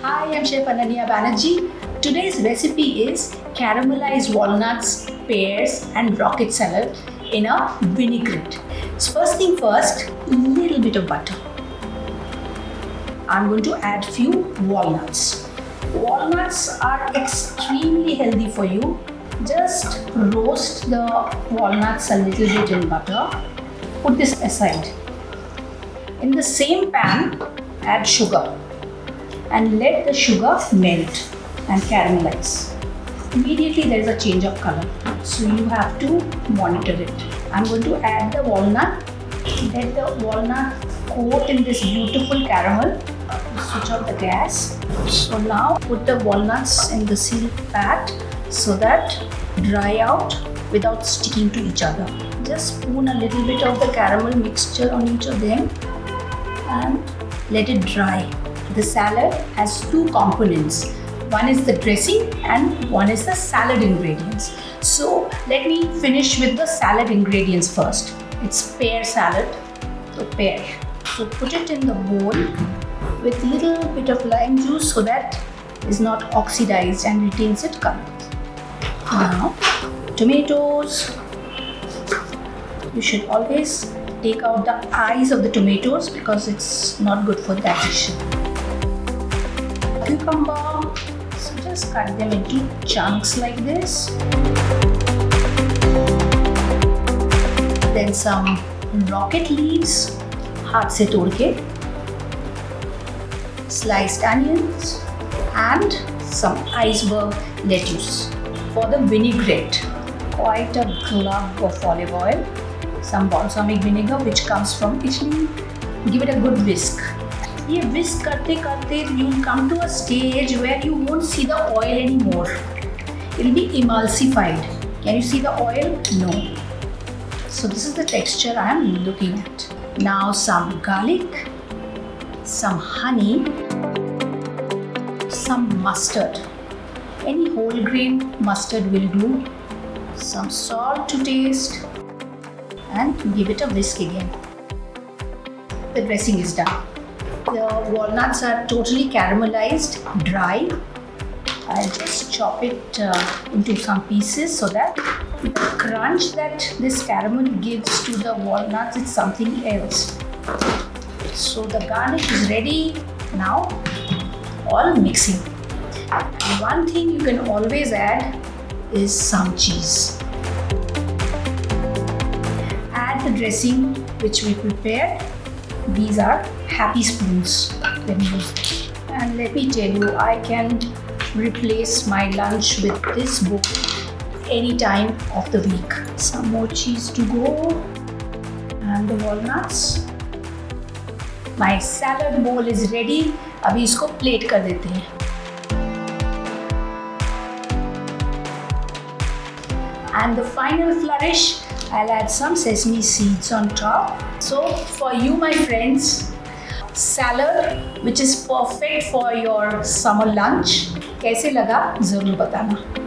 Hi, I'm Chef Ananya Banerjee. Today's recipe is caramelized walnuts, pears and rocket salad in a vinaigrette. So first thing first, little bit of butter. I'm going to add few walnuts. Walnuts are extremely healthy for you. Just roast the walnuts a little bit in butter. Put this aside. In the same pan, add sugar and let the sugar melt and caramelize. Immediately there is a change of color, so you have to monitor it. I'm going to add the walnut. Let the walnut coat in this beautiful caramel. Switch off the gas. So now put the walnuts in the sealed pat so that dry out without sticking to each other. Just spoon a little bit of the caramel mixture on each of them and let it dry. The salad has two components. One is the dressing and one is the salad ingredients. So let me finish with the salad ingredients first. It's pear salad, so pear. So put it in the bowl with little bit of lime juice so that is not oxidized and retains its color. Now, tomatoes. You should always take out the eyes of the tomatoes because it's not good for digestion. Cucumber, so just cut them into chunks like this. Then some rocket leaves, हाथ से तोड़ के. Sliced onions and some iceberg lettuce. For the vinaigrette, quite a glove of olive oil, some balsamic vinegar which comes from Italy. Give it a good whisk. ये whisk करते करते you'll come to a stage where you won't see the oil anymore. It will be emulsified. Can you see the oil? No. So this is the texture I am looking at. Now some garlic, some honey, some mustard. Any whole grain mustard will do. Some salt to taste and give it a whisk again. The dressing is done. The walnuts are totally caramelized, dry. I'll just chop it into some pieces so that the crunch that this caramel gives to the walnuts is something else. So the garnish is ready. Now all mixing. And one thing you can always add is some cheese. Add the dressing which we prepared. These are happy spoons. Let me use them. And let me tell you, I can replace my lunch with this book any time of the week. Some more cheese to go and the walnuts. My salad bowl is ready. अभी इसको plate कर देते हैं. And the final flourish, I'll add some sesame seeds on top. So for you, my friends, salad which is perfect for your summer lunch. कैसे लगा ज़रूर बताना.